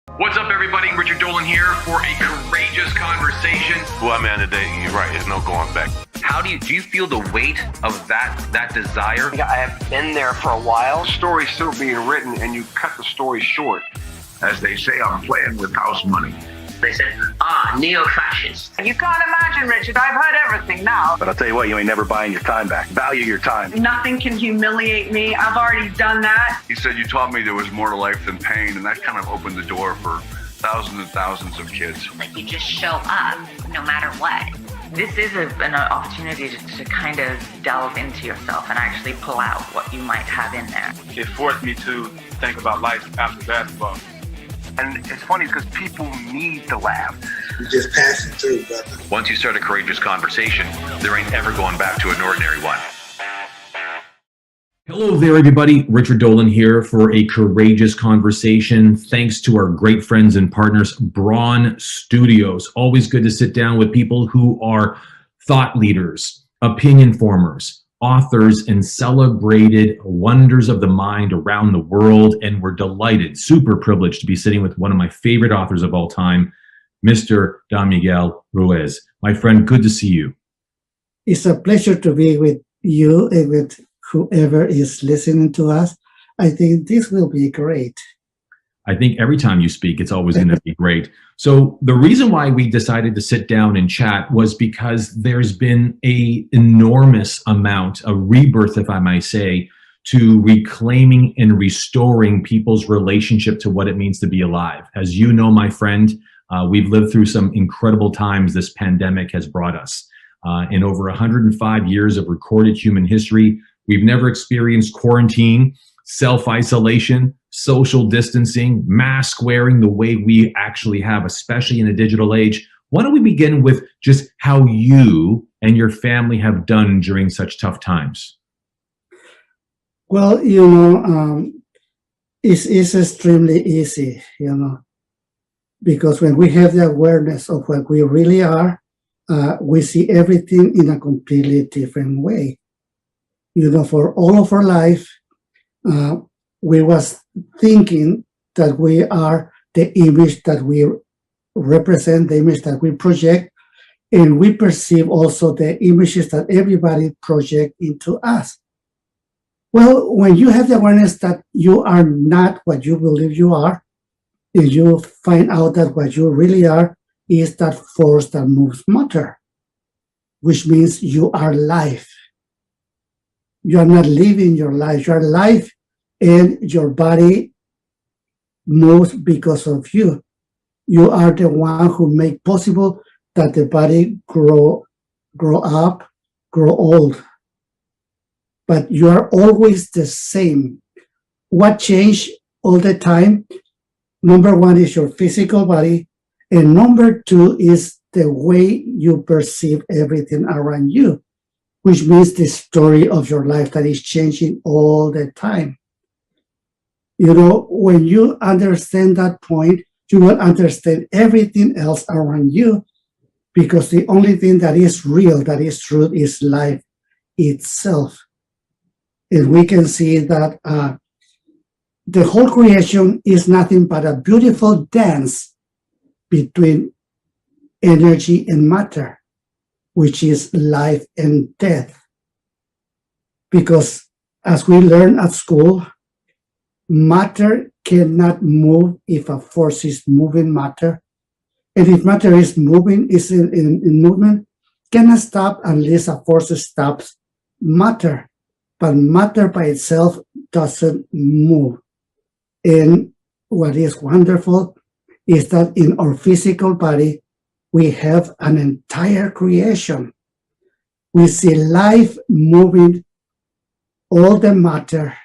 What's up, everybody? Richard Dolan here for a courageous conversation. Well, man, today you're right. There's no going back. How do you feel the weight of that desire? I have been there for a while. The story's still being written, and you cut the story short. As they say, I'm playing with house money. They said, neo-fascist. You can't imagine, Richard. I've heard everything now. But I'll tell you what, you ain't never buying your time back. Value your time. Nothing can humiliate me. I've already done that. He said, you taught me there was more to life than pain, and that kind of opened the door for thousands and thousands of kids. Like, you just show up no matter what. This is an opportunity to kind of delve into yourself and actually pull out what you might have in there. It forced me to think about life after basketball. And it's funny because people need to laugh. You just pass it through, brother. Once you start a courageous conversation, there ain't ever going back to an ordinary one. Hello there, everybody. Richard Dolan here for a courageous conversation. Thanks to our great friends and partners, Braun Studios. Always good to sit down with people who are thought leaders, opinion formers, authors, and celebrated wonders of the mind around the world. And we're delighted, super privileged to be sitting with one of my favorite authors of all time, Mr. Don Miguel Ruiz. My friend, good to see you. It's a pleasure to be with you and with whoever is listening to us. I think this will be great. I think every time you speak, it's always going to be great. So the reason why we decided to sit down and chat was because there's been an enormous amount, a rebirth, if I might say, to reclaiming and restoring people's relationship to what it means to be alive. As you know, my friend, we've lived through some incredible times this pandemic has brought us. In over 105 years of recorded human history, we've never experienced quarantine, self-isolation, social distancing, mask wearing the way we actually have, especially in a digital age. Why don't we begin with just how you and your family have done during such tough times? Well, it's extremely easy, because when we have the awareness of what we really are, we see everything in a completely different way. For all of our life, we was thinking that we are the image that we represent, the image that we project, and we perceive also the images that everybody project into us. Well, when you have the awareness that you are not what you believe you are, and you find out that what you really are is that force that moves matter, which means you are life. You are not living your life. You are life, and your body moves because of you. You are the one who make possible that the body grow up, grow old. But you are always the same. What changed all the time? Number one is your physical body, and number two is the way you perceive everything around you, which means the story of your life that is changing all the time. When you understand that point, you will understand everything else around you, because the only thing that is real, that is true, is life itself. And we can see that the whole creation is nothing but a beautiful dance between energy and matter, which is life and death. Because as we learn at school, matter cannot move if a force is moving matter. And if matter is moving, is in movement, cannot stop unless a force stops matter. But matter by itself doesn't move. And what is wonderful is that in our physical body, we have an entire creation. We see life moving all the matter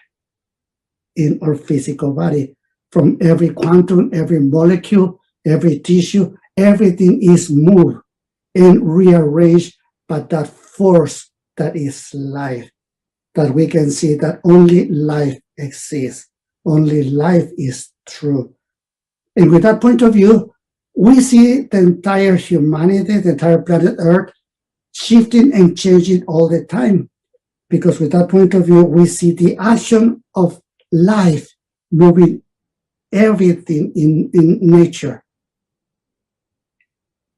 in our physical body. From every quantum, every molecule, every tissue, everything is moved and rearranged by that force that is life. That we can see that only life exists. Only life is true. And with that point of view, we see the entire humanity, the entire planet Earth, shifting and changing all the time. Because with that point of view, we see the action of life moving everything in nature.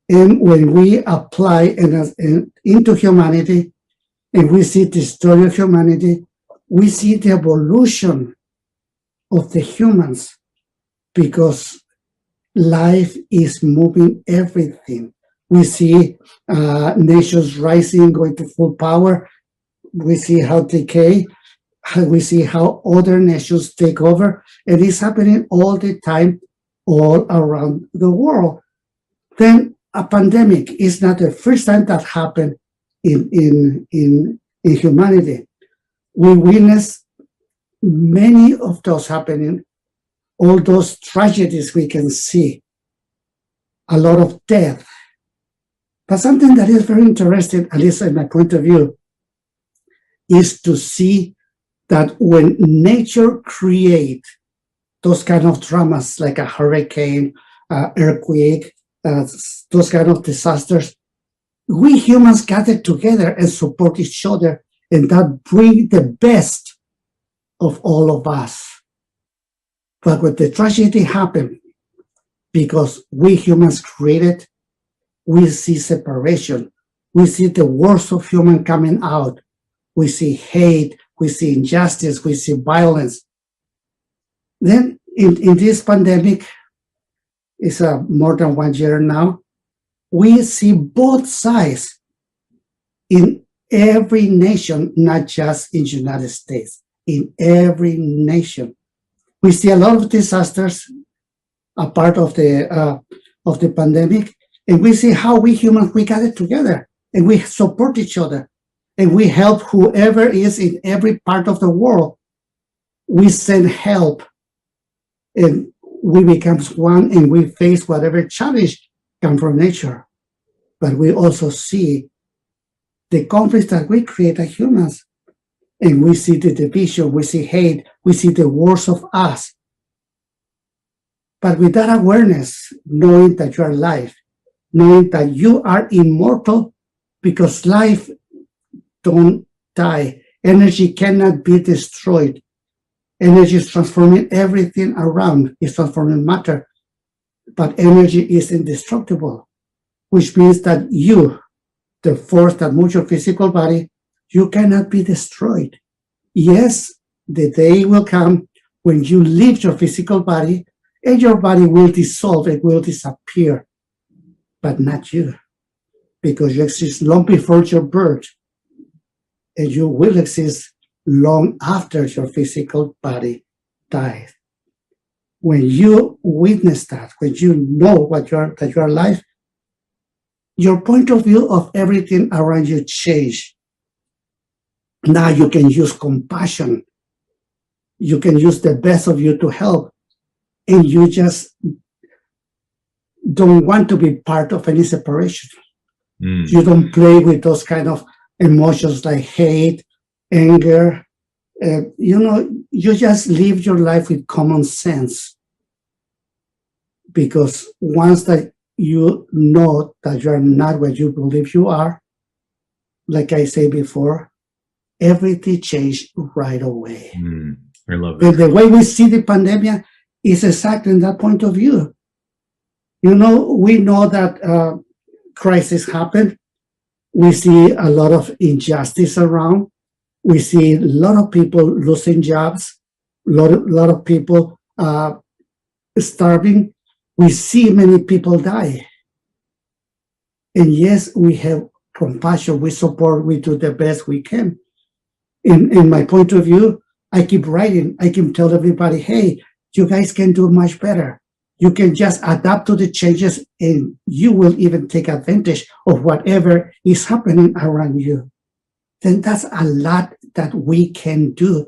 And when we apply into humanity, and we see the story of humanity, we see the evolution of the humans, because life is moving everything. We see nations rising, going to full power. We see how decay. We see how other nations take over, and it's happening all the time, all around the world. Then a pandemic is not the first time that happened in humanity. We witness many of those happening, all those tragedies we can see, a lot of death. But something that is very interesting, at least in my point of view, is to see that when nature creates those kind of dramas, like a hurricane, earthquake, those kind of disasters, we humans gather together and support each other, and that brings the best of all of us. But when the tragedy happened, because we humans created, we see separation. We see the worst of human coming out. We see hate, we see injustice, we see violence. Then in this pandemic, it's more than 1 year now, we see both sides in every nation, not just in the United States, in every nation. We see a lot of disasters, a part of the pandemic, and we see how we humans, we gather together and we support each other and we help whoever is in every part of the world. We send help and we become one, and we face whatever challenge comes from nature. But we also see the conflicts that we create as humans, and we see the division, we see hate, we see the worst of us. But with that awareness, knowing that you are alive, knowing that you are immortal, because life don't die. Energy cannot be destroyed. Energy is transforming everything around, it's transforming matter. But energy is indestructible, which means that you, the force that moves your physical body, you cannot be destroyed. Yes, the day will come when you leave your physical body and your body will dissolve, it will disappear, but not you, because you exist long before your birth, and you will exist long after your physical body dies. When you witness that, when you know that you are alive, your point of view of everything around you change. Now you can use compassion. You can use the best of you to help. And you just don't want to be part of any separation. You don't play with those kind of emotions like hate, anger. You just live your life with common sense. Because once that you know that you are not what you believe you are, like I said before, everything changed right away. I love it. And the way we see the pandemic is exactly in that point of view. We know that crisis happened. We see a lot of injustice around. We see a lot of people losing jobs, a lot of people starving. We see many people die. And yes, we have compassion, we support, we do the best we can. In my point of view, I keep writing, I can tell everybody, hey, you guys can do much better. You can just adapt to the changes and you will even take advantage of whatever is happening around you. Then that's a lot that we can do,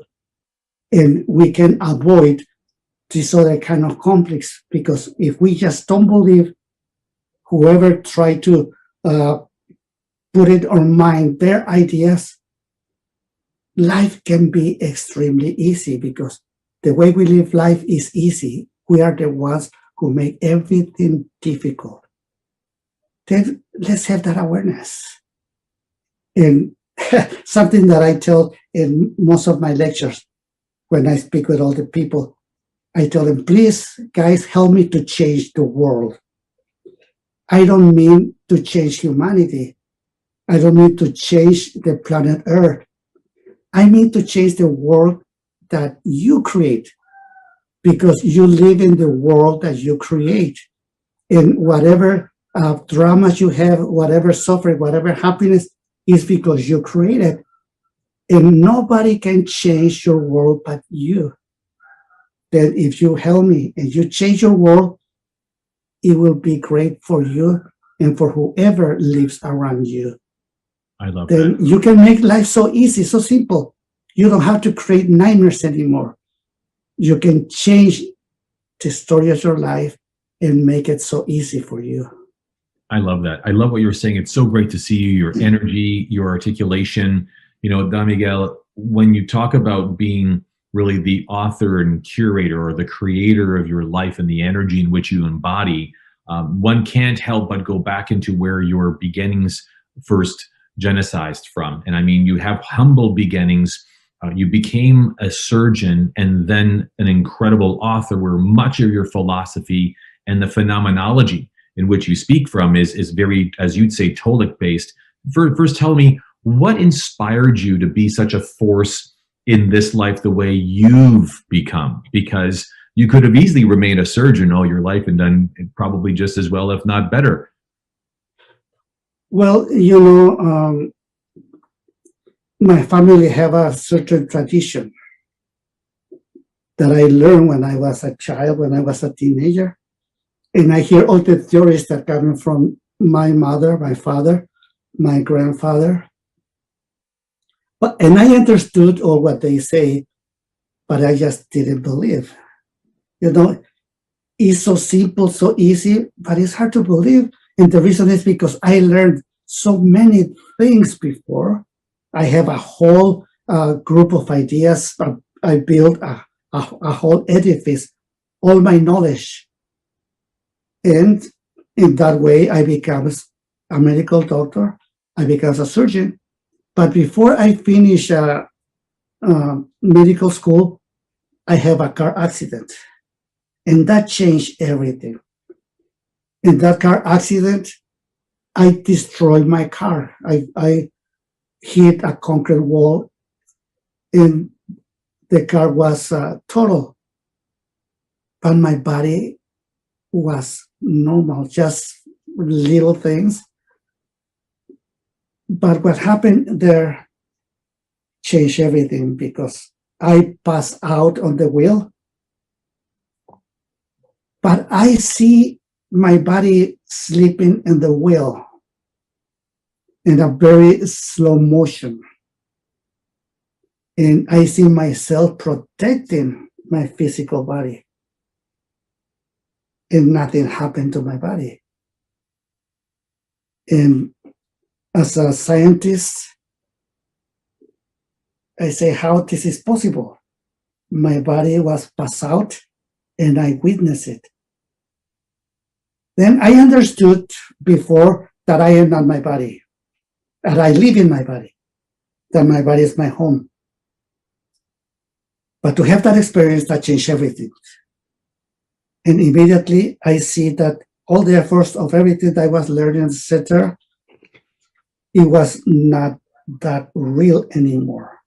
and we can avoid this other kind of conflicts, because if we just don't believe whoever try to put it on mind, their ideas, life can be extremely easy, because the way we live life is easy. We are the ones who make everything difficult. Then let's have that awareness. And something that I tell in most of my lectures when I speak with all the people, I tell them, please, guys, help me to change the world. I don't mean to change humanity. I don't mean to change the planet Earth. I mean to change the world that you create, because you live in the world that you create. And whatever dramas you have, whatever suffering, whatever happiness is because you created. And nobody can change your world but you. Then if you help me and you change your world, it will be great for you and for whoever lives around you. I love then that. You can make life so easy, so simple. You don't have to create nightmares anymore. You can change the story of your life and make it so easy for you. I love that. I love what you're saying. It's so great to see you, your energy, your articulation. You know, Don Miguel, when you talk about being really the author and curator or the creator of your life and the energy in which you embody, one can't help but go back into where your beginnings first genesized from. And I mean, you have humble beginnings. You became a surgeon and then an incredible author, where much of your philosophy and the phenomenology in which you speak from is very, as you'd say, tolic based. First, tell me, what inspired you to be such a force in this life the way you've become? Because you could have easily remained a surgeon all your life and done probably just as well, if not better. Well, you know, my family have a certain tradition that I learned when I was a child, when I was a teenager. And I hear all the theories that come from my mother, my father, my grandfather. And I understood all what they say, but I just didn't believe. You know, it's so simple, so easy, but it's hard to believe. And the reason is because I learned so many things before. I have a whole group of ideas. I built a whole edifice, all my knowledge. And in that way, I became a medical doctor. I became a surgeon. But before I finish medical school, I have a car accident. And that changed everything. In that car accident, I destroyed my car. I hit a concrete wall, and the car was total. But my body was normal, just little things. But what happened there changed everything, because I passed out on the wheel, but I see my body sleeping in the wheel in a very slow motion. And I see myself protecting my physical body. And nothing happened to my body. And as a scientist, I say, how this is possible? My body was passed out and I witnessed it. Then I understood before that I am not my body, that I live in my body, that my body is my home. But to have that experience, that changed everything. And immediately I see that all the efforts of everything that I was learning, etc., it was not that real anymore.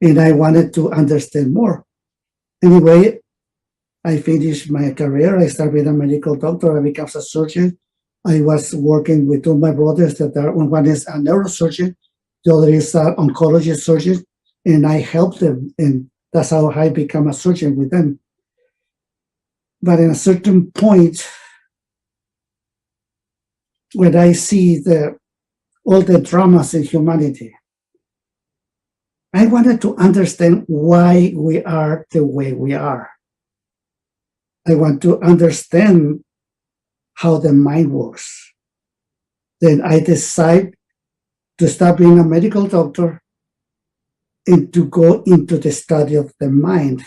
And I wanted to understand more. Anyway, I finished my career. I started being a medical doctor. I became a surgeon. I was working with two of my brothers that are, one is a neurosurgeon, the other is an oncology surgeon, and I helped them. And that's how I became a surgeon with them. But in a certain point, when I see all the dramas in humanity, I wanted to understand why we are the way we are. I want to understand how the mind works. Then I decide to stop being a medical doctor and to go into the study of the mind.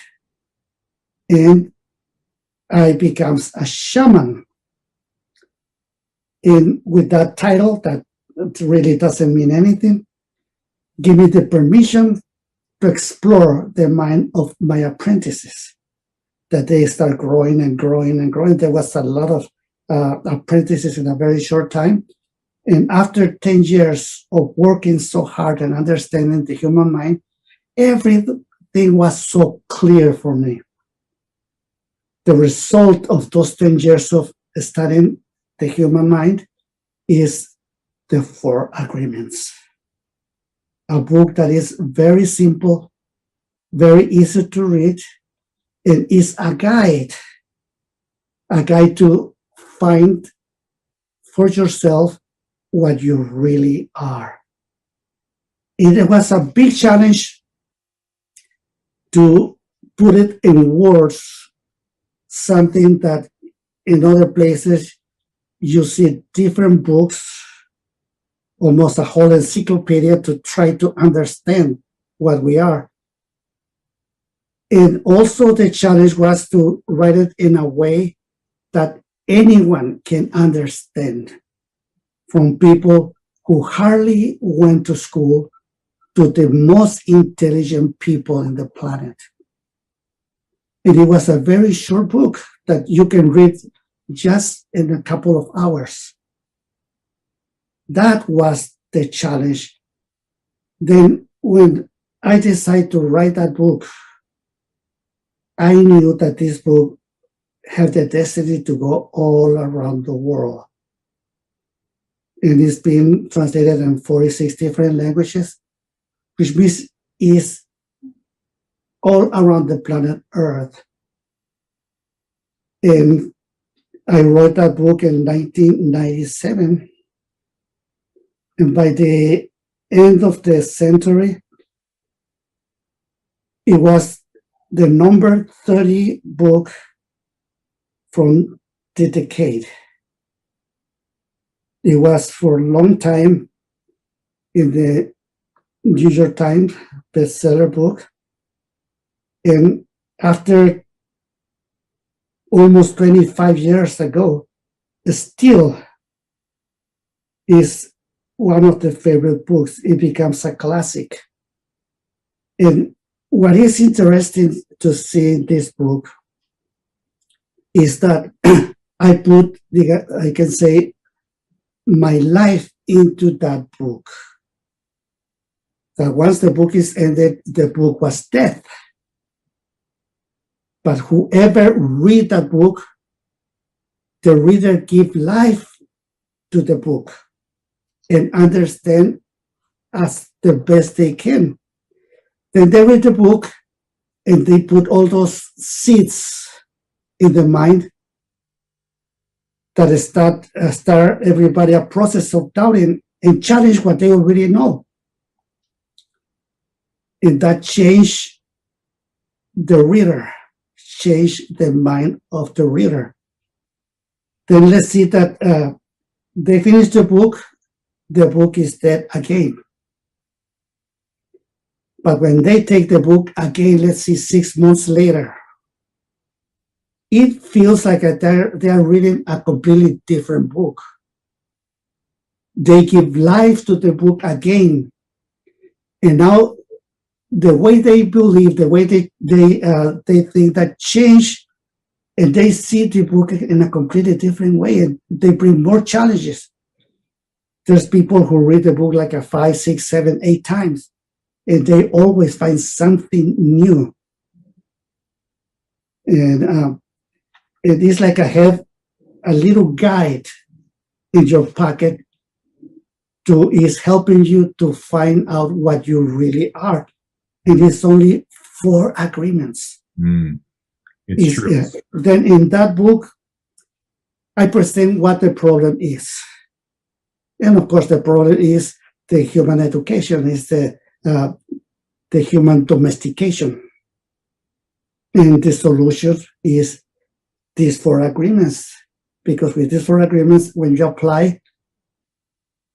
And I become a shaman. And with that title, that really doesn't mean anything, give me the permission to explore the mind of my apprentices. that they start growing and growing and growing. There was a lot of apprentices in a very short time. And after 10 years of working so hard and understanding the human mind, everything was so clear for me. The result of those 10 years of studying the human mind is the 4 Agreements. A book that is very simple, very easy to read, and is a guide to find for yourself what you really are. It was a big challenge to put it in words, something that in other places you see different books, almost a whole encyclopedia to try to understand what we are. And also the challenge was to write it in a way that anyone can understand, from people who hardly went to school to the most intelligent people in the planet. And it was a very short book that you can read just in a couple of hours. That was the challenge. Then when I decided to write that book, I knew that this book had the destiny to go all around the world. And it's been translated in 46 different languages, which means it's all around the planet Earth. And I wrote that book in 1997. And by the end of the century, it was the number 30 book from the decade. It was for a long time in the New York Times bestseller book. And after almost 25 years ago, it still is one of the favorite books. It becomes a classic. And what is interesting to see in this book is that I can say, my life into that book. That once the book is ended, the book was dead. But whoever read that book, the reader give life to the book and understand as the best they can. Then they read the book and they put all those seeds in the mind that start everybody a process of doubting and challenge what they already know. And that change the reader, change the mind of the reader. Then let's see that they finish the book is dead again. But when they take the book again, let's see, 6 months later, it feels like they're reading a completely different book. They give life to the book again. And now the way they believe, the way they think that change, and they see the book in a completely different way, and they bring more challenges. There's people who read the book like 5, 6, 7, 8 times, and they always find something new. And it is like I have a little guide in your pocket is helping you to find out what you really are. And it's only 4 agreements. It's true. Then in that book, I present what the problem is. And of course, the problem is the human education, is the human domestication. And the solution is these 4 agreements. Because with these 4 agreements, when you apply,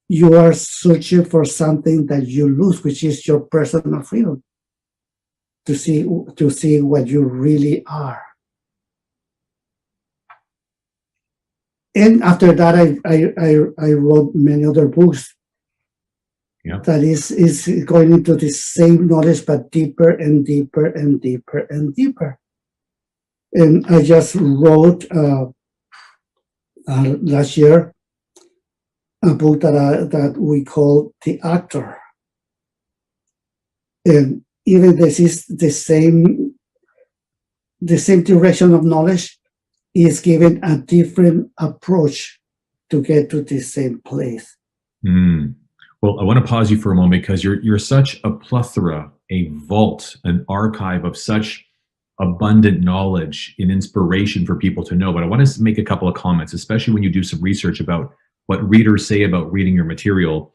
you are searching for something that you lose, which is your personal freedom, to see what you really are. And after that, I wrote many other books. Yeah. That is going into the same knowledge, but deeper and deeper and deeper and deeper. And I just wrote last year a book that we call The Actor. And even this is the same direction of knowledge is given a different approach to get to the same place. Well, I want to pause you for a moment because you're such a plethora, a vault, an archive of such abundant knowledge and inspiration for people to know. But I want to make a couple of comments, especially when you do some research about what readers say about reading your material.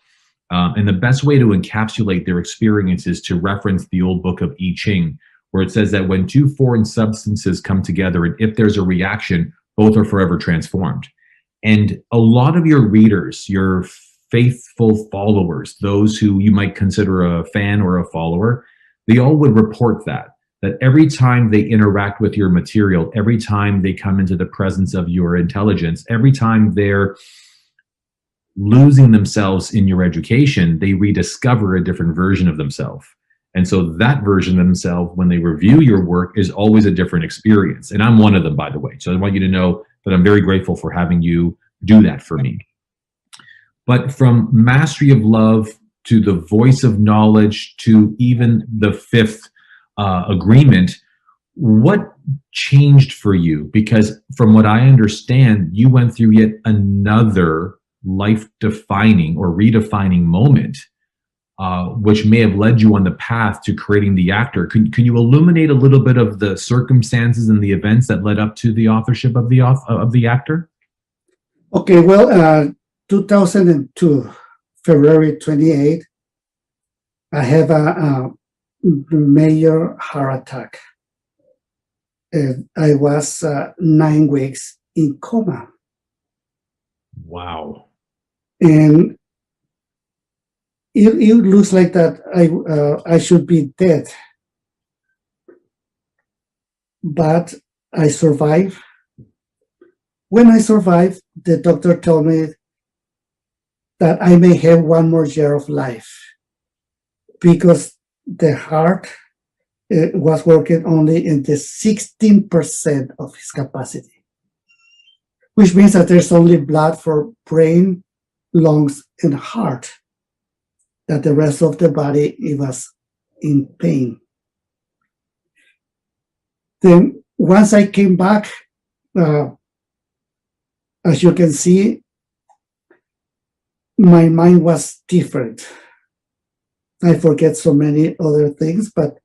And the best way to encapsulate their experience is to reference the old book of I Ching, where it says that when two foreign substances come together, and if there's a reaction, both are forever transformed. And a lot of your readers, your faithful followers, those who you might consider a fan or a follower, they all would report that every time they interact with your material, every time they come into the presence of your intelligence, every time they're losing themselves in your education, they rediscover a different version of themselves. And so that version of themselves, when they review your work, is always a different experience. And I'm one of them, by the way. So I want you to know that I'm very grateful for having you do that for me. But from mastery of love to the voice of knowledge to even the fifth agreement, what changed for you? Because from what I understand, you went through yet another life-defining or redefining moment, which may have led you on the path to creating The Actor. Can you illuminate a little bit of the circumstances and the events that led up to the authorship of the Actor? Okay, well, 2002, February 28th, I have a major heart attack. And I was 9 weeks in coma. Wow. And it looks like that I should be dead. But I survived. When I survived, the doctor told me that I may have 1 more year of life because the heart was working only in the 16% of its capacity, which means that there's only blood for brain, lungs, and heart, that the rest of the body, it was in pain. Then once I came back, as you can see, my mind was different. I forget so many other things, but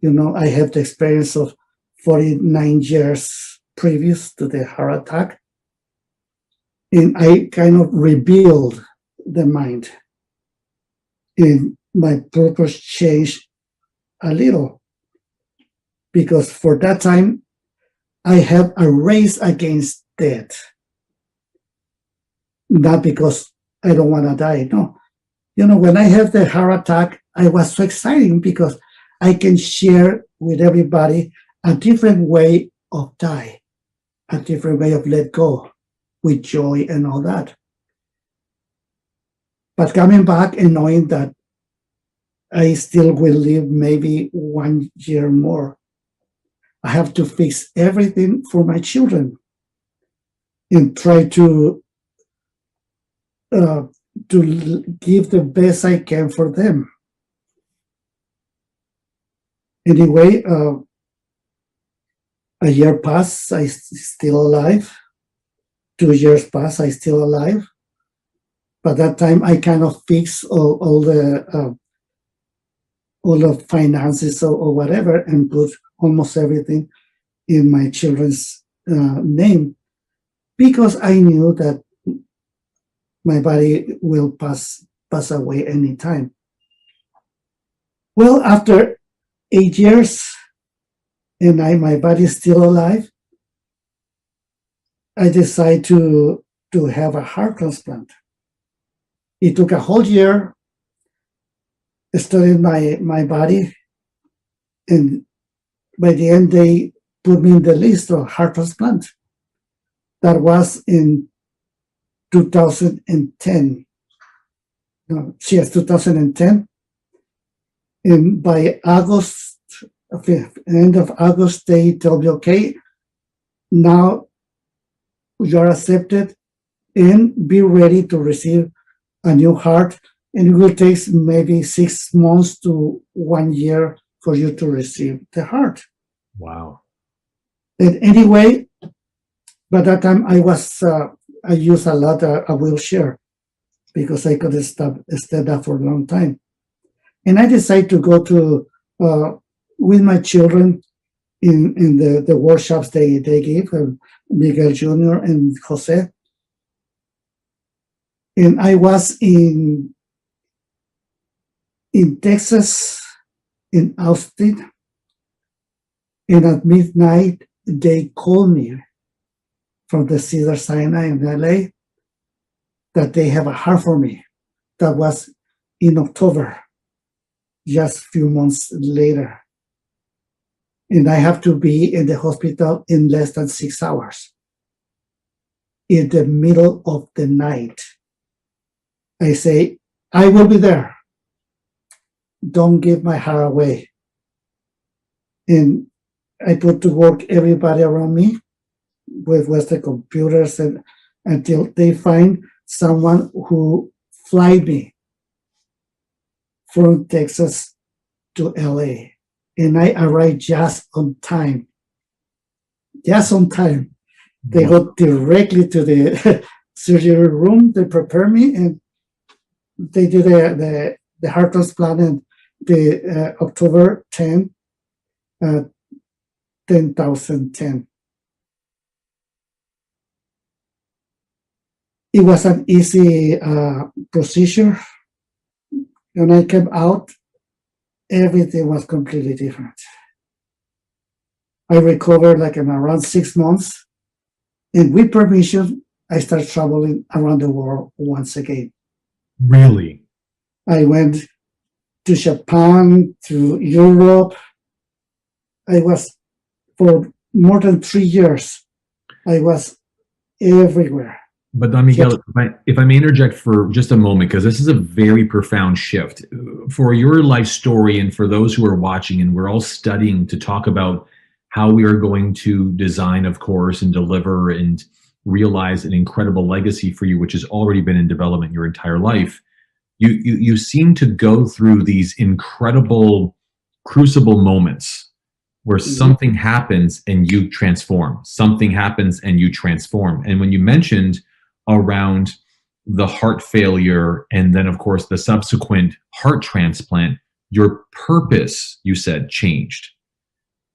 I have the experience of 49 years previous to the heart attack. And I kind of rebuild the mind. And my purpose changed a little. Because for that time, I have a race against death. Not because I don't want to die, no. When I have the heart attack, I was so excited because I can share with everybody a different way of die, a different way of let go, with joy and all that. But coming back and knowing that I still will live maybe 1 year more, I have to fix everything for my children and try to give the best I can for them. Anyway, a year passed, I still alive. 2 years passed, I still alive. By that time, I kind of fixed all the finances or whatever, and put almost everything in my children's name, because I knew that my body will pass away anytime. Well, after 8 years, and my body is still alive, I decided to have a heart transplant. It took a whole year studying my body, and by the end they put me in the list of heart transplant. That was in 2010. Yes, 2010. And by August, end of August, they told me, okay, now you're accepted, and be ready to receive a new heart. And it will take maybe 6 months to 1 year for you to receive the heart. Wow. And anyway, by that time I used a lot a wheelchair because I couldn't stand up for a long time. And I decided to go to with my children in the workshops they gave, Miguel Jr. and Jose. And I was in Texas, in Austin, and at midnight they called me from the Cedars-Sinai in LA that they have a heart for me. That was in October, just a few months later. And I have to be in the hospital in less than 6 hours. In the middle of the night, I say, I will be there. Don't give my heart away. And I put to work everybody around me with the computers and until they find someone who fly me from Texas to LA. And I arrived just on time. Just on time. They go directly to the surgery room. They prepare me and they do the heart transplant and the October 10, 2010. It was an easy procedure. When I came out, everything was completely different. I recovered like in around 6 months, and with permission, I started traveling around the world once again. Really? I went to Japan, to Europe. I was, for more than 3 years, I was everywhere. But Don Miguel, if I may interject for just a moment, because this is a very profound shift. For your life story and for those who are watching, and we're all studying to talk about how we are going to design, of course, and deliver and realize an incredible legacy for you, which has already been in development your entire life. You seem to go through these incredible crucible moments where something happens and you transform. Something happens and you transform. And when you mentioned around the heart failure and then, of course, the subsequent heart transplant, your purpose, you said, changed.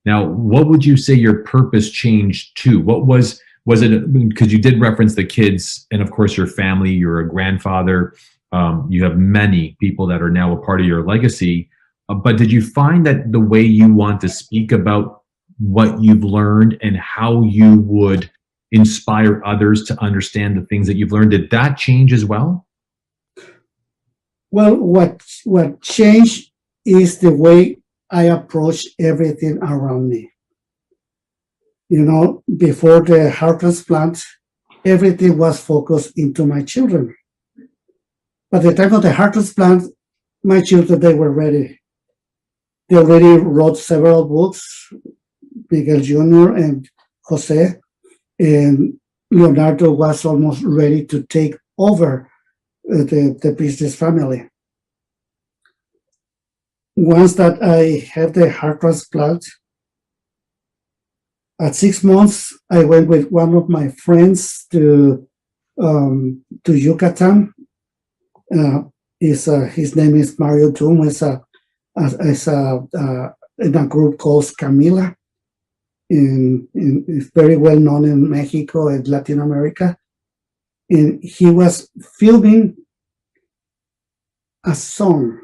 Now, what would you say your purpose changed to? What was it? Because you did reference the kids and, of course, your family. You're a grandfather. You have many people that are now a part of your legacy. But did you find that the way you want to speak about what you've learned and how you would inspire others to understand the things that you've learned, did that change as well? Well, what changed is the way I approach everything around me. You know, before the heart transplant, everything was focused into my children. By the time of the heart transplant, my children, they were ready. They already wrote several books, Miguel Jr. and Jose, and Leonardo was almost ready to take over the business family. Once that I had the heart transplant, at 6 months, I went with one of my friends to Yucatan. His name is Mario Doom. Is in a group called Camila. It's very well known in Mexico and Latin America. And he was filming a song.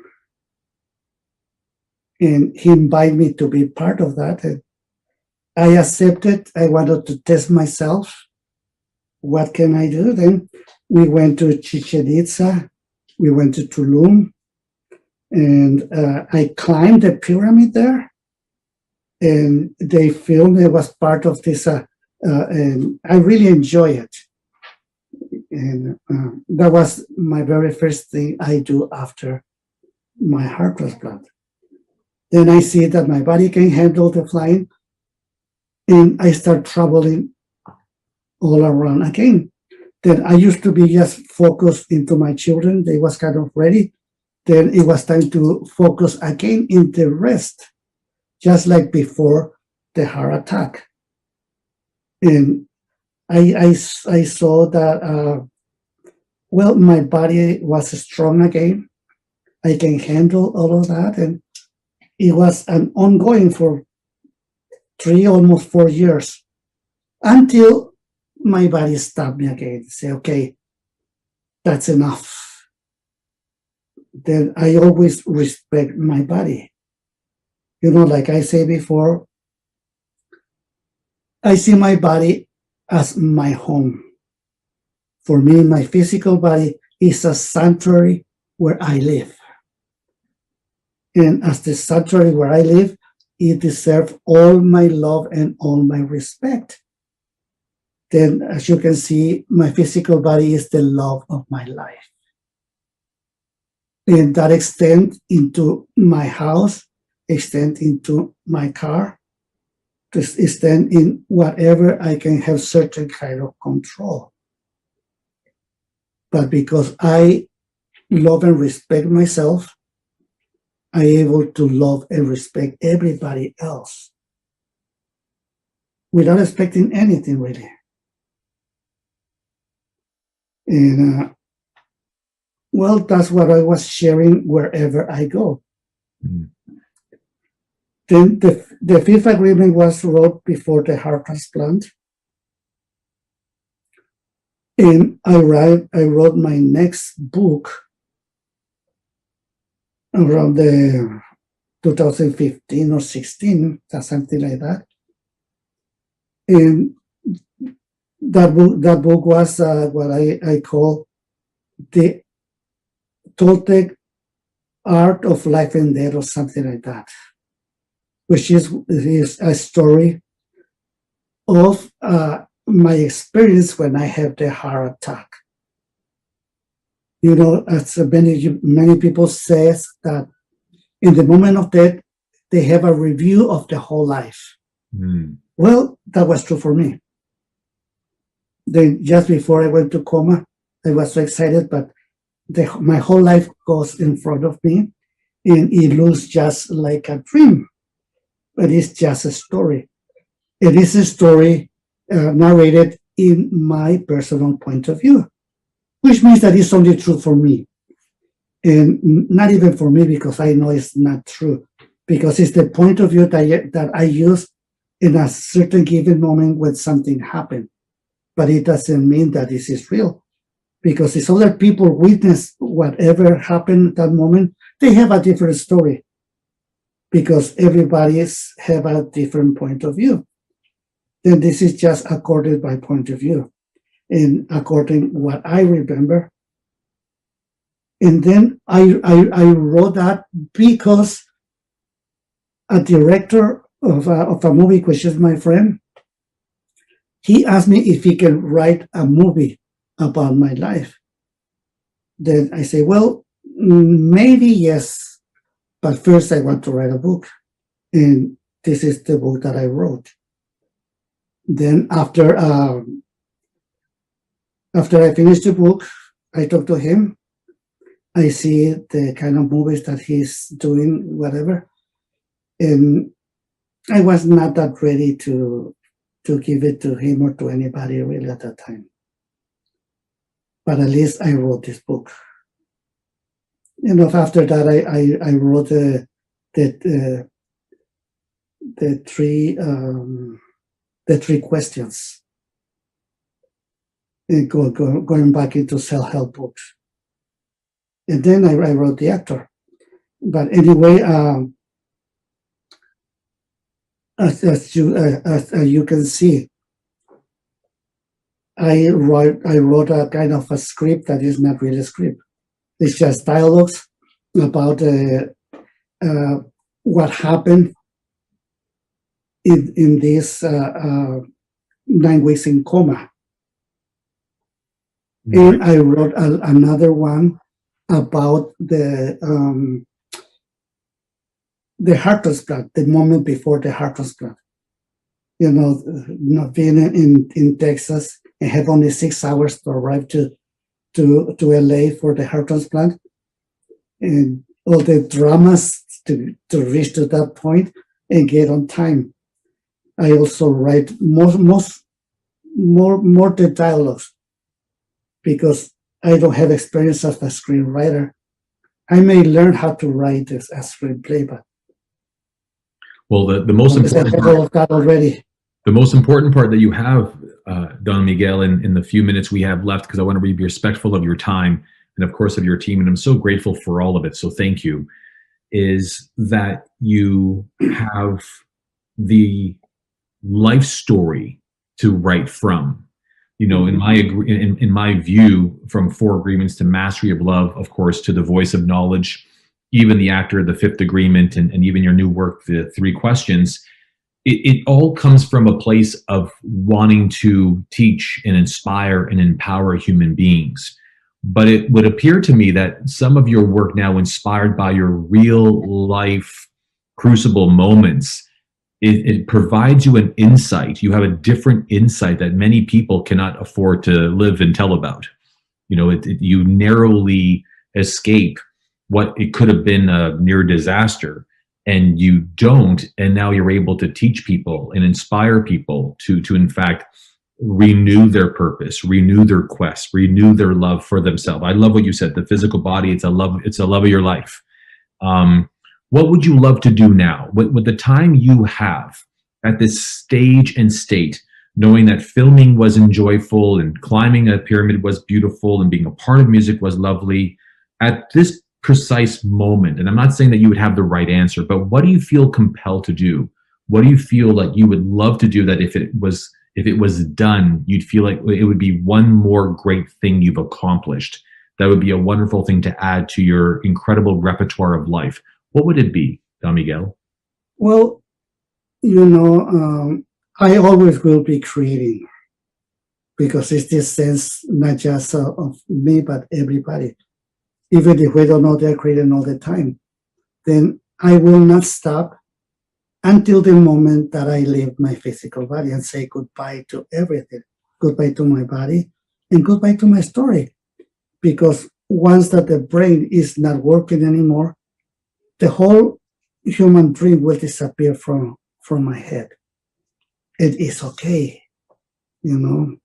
And he invited me to be part of that. And I accepted. I wanted to test myself. What can I do? Then we went to Chichen Itza. We went to Tulum. And I climbed the pyramid there. And they filmed. It was part of this. And I really enjoy it. And that was my very first thing I do after my heart transplant. Then I see that my body can handle the flying, and I start traveling all around again. Then I used to be just focused into my children. They was kind of ready. Then it was time to focus again in the rest, just like before the heart attack. And I saw that, well, my body was strong again. I can handle all of that. And it was an ongoing for 3, almost 4 years, until my body stopped me again. Say, okay, that's enough. Then I always respect my body. Like I say before, I see my body as my home. For me, my physical body is a sanctuary where I live. And as the sanctuary where I live, it deserves all my love and all my respect. Then, as you can see, my physical body is the love of my life. And that extends into my house, extend into my car, to extend in whatever I can have certain kind of control. But because I love and respect myself, I'm able to love and respect everybody else without expecting anything, really. And well, that's what I was sharing wherever I go. Mm. Then the fifth agreement was wrote before the heart transplant. And I wrote my next book around the 2015 or 16, something like that. And that book was what I call the Toltec Art of Life and Death, or something like that, which is a story of my experience when I had the heart attack. As many people say that in the moment of death, they have a review of the whole life. Mm. Well, that was true for me. Then just before I went to coma, I was so excited, but my whole life goes in front of me, and it looks just like a dream, but it's just a story. It is a story narrated in my personal point of view, which means that it's only true for me. And not even for me, because I know it's not true, because it's the point of view that I use in a certain given moment when something happened. But it doesn't mean that this is real, because if other people witness whatever happened at that moment, they have a different story, because everybody's have a different point of view. Then this is just according by point of view and according what I remember. And then I wrote that because a director of a movie, which is my friend, he asked me if he can write a movie about my life. Then I say, well, maybe yes, but first I want to write a book. And this is the book that I wrote. Then after I finished the book, I talked to him. I see the kind of movies that he's doing, whatever. And I was not that ready to give it to him or to anybody really at that time. But at least I wrote this book. After that, I wrote the three questions, and going back into self-help books. And then I wrote the actor. But anyway, as you can see, I wrote a kind of a script that is not really a script. It's just dialogues about what happened in this 9 weeks in coma. Right. And I wrote another one about the heart transplant, the moment before the heart transplant. Not being in Texas, and have only 6 hours to arrive to LA for the heart transplant, and all the dramas to reach to that point and get on time. I also write more the dialogues because I don't have experience as a screenwriter. I may learn how to write this as screenplay, but well, the most important part of that already. The most important part that you have, Don Miguel, in the few minutes we have left, because I want to be respectful of your time and, of course, of your team, and I'm so grateful for all of it, so thank you, is that you have the life story to write from. You know, in my view, from 4 Agreements to Mastery of Love, of course, to The Voice of Knowledge, even The Actor, The Fifth Agreement, and even your new work, The 3 Questions, it all comes from a place of wanting to teach and inspire and empower human beings. But it would appear to me that some of your work now, inspired by your real life crucible moments, it provides you an insight. You have a different insight that many people cannot afford to live and tell about. You know, you narrowly escape what it could have been a near disaster, and you don't, and now you're able to teach people and inspire people to in fact renew their purpose, renew their quest, renew their love for themselves. I love what you said, the physical body, it's a love of your life. What would you love to do now? With the time you have at this stage and state, knowing that filming was enjoyable and climbing a pyramid was beautiful and being a part of music was lovely, at this precise moment, and I'm not saying that you would have the right answer, but what do you feel compelled to do? What do you feel like you would love to do that if it was done, you'd feel like it would be one more great thing you've accomplished? That would be a wonderful thing to add to your incredible repertoire of life. What would it be, Don Miguel? Well, you know, I always will be creating, because it's this sense not just of me, but everybody. Even if we don't know they're creating all the time, then I will not stop until the moment that I leave my physical body and say goodbye to everything, goodbye to my body, and goodbye to my story. Because once that the brain is not working anymore, the whole human dream will disappear from my head. It is okay. You know,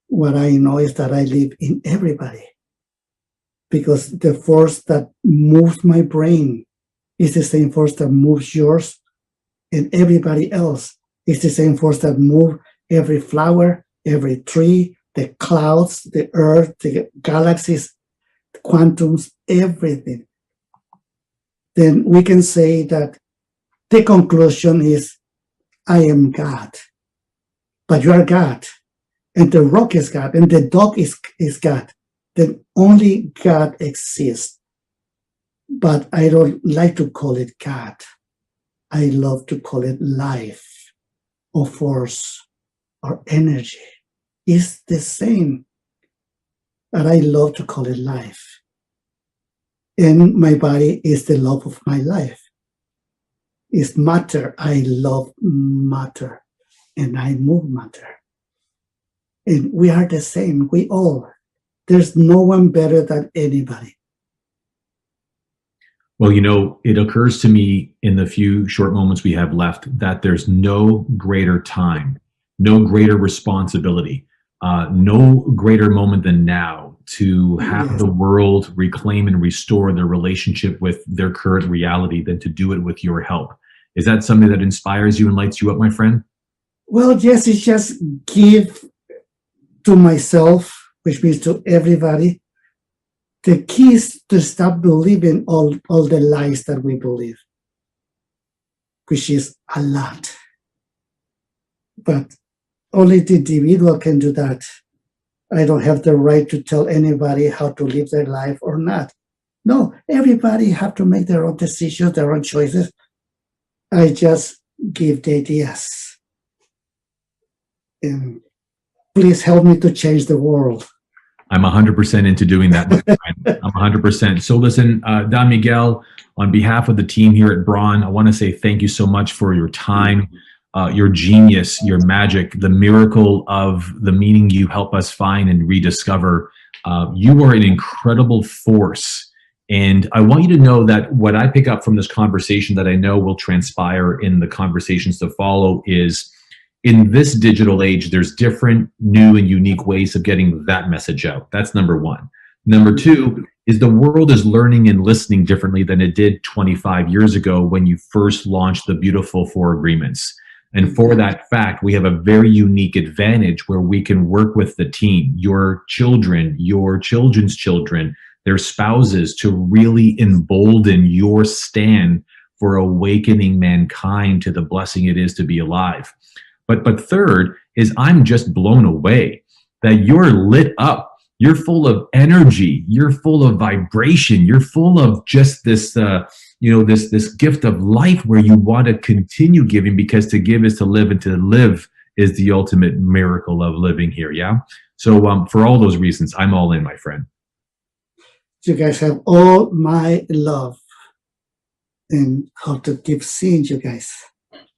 what I know is that I live in everybody, because the force that moves my brain is the same force that moves yours and everybody else. It's the same force that moves every flower, every tree, the clouds, the earth, the galaxies, the quantums, everything. Then we can say that the conclusion is, I am God, but you are God, and the rock is God, and the dog is God. Then only God exists. But I don't like to call it God. I love to call it life, or force, or energy. It's the same, but I love to call it life. And my body is the love of my life. It's matter. I love matter, and I move matter. And we are the same, we all. There's no one better than anybody. Well, you know, it occurs to me in the few short moments we have left that there's no greater time, no greater responsibility, no greater moment than now to have the world reclaim and restore their relationship with their current reality than to do it with your help. Is that something that inspires you and lights you up, my friend? Well, yes, it's just give to myself, which means to everybody. The key is to stop believing all the lies that we believe, which is a lot. But only the individual can do that. I don't have the right to tell anybody how to live their life or not. No, everybody have to make their own decisions, their own choices. I just give the ideas. And please help me to change the world. I'm 100% into doing that, my friend. I'm 100%. So listen, Don Miguel, on behalf of the team here at Braun, I want to say thank you so much for your time. your genius, your magic, the miracle of the meaning you help us find and rediscover. You are an incredible force. And I want you to know that what I pick up from this conversation that I know will transpire in the conversations to follow is, in this digital age, there's different, new, and unique ways of getting that message out. That's number one. Number two is the world is learning and listening differently than it did 25 years ago when you first launched the beautiful 4 agreements. And for that fact, we have a very unique advantage where we can work with the team, your children, your children's children, their spouses, to really embolden your stand for awakening mankind to the blessing it is to be alive. But third is, I'm just blown away that you're lit up. You're full of energy. You're full of vibration. You're full of just this, this gift of life where you want to continue giving, because to give is to live, and to live is the ultimate miracle of living here. Yeah. So for all those reasons, I'm all in, my friend. You guys have all my love, and hope to keep seeing you guys.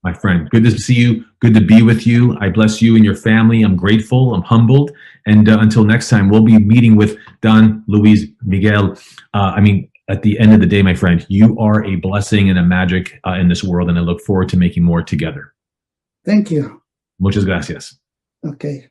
My friend, good to see you. Good to be with you. I bless you and your family. I'm grateful. I'm humbled. And until next time, we'll be meeting with Don Miguel. At the end of the day, my friend, you are a blessing and a magic in this world, and I look forward to making more together. Thank you. Muchas gracias. Okay.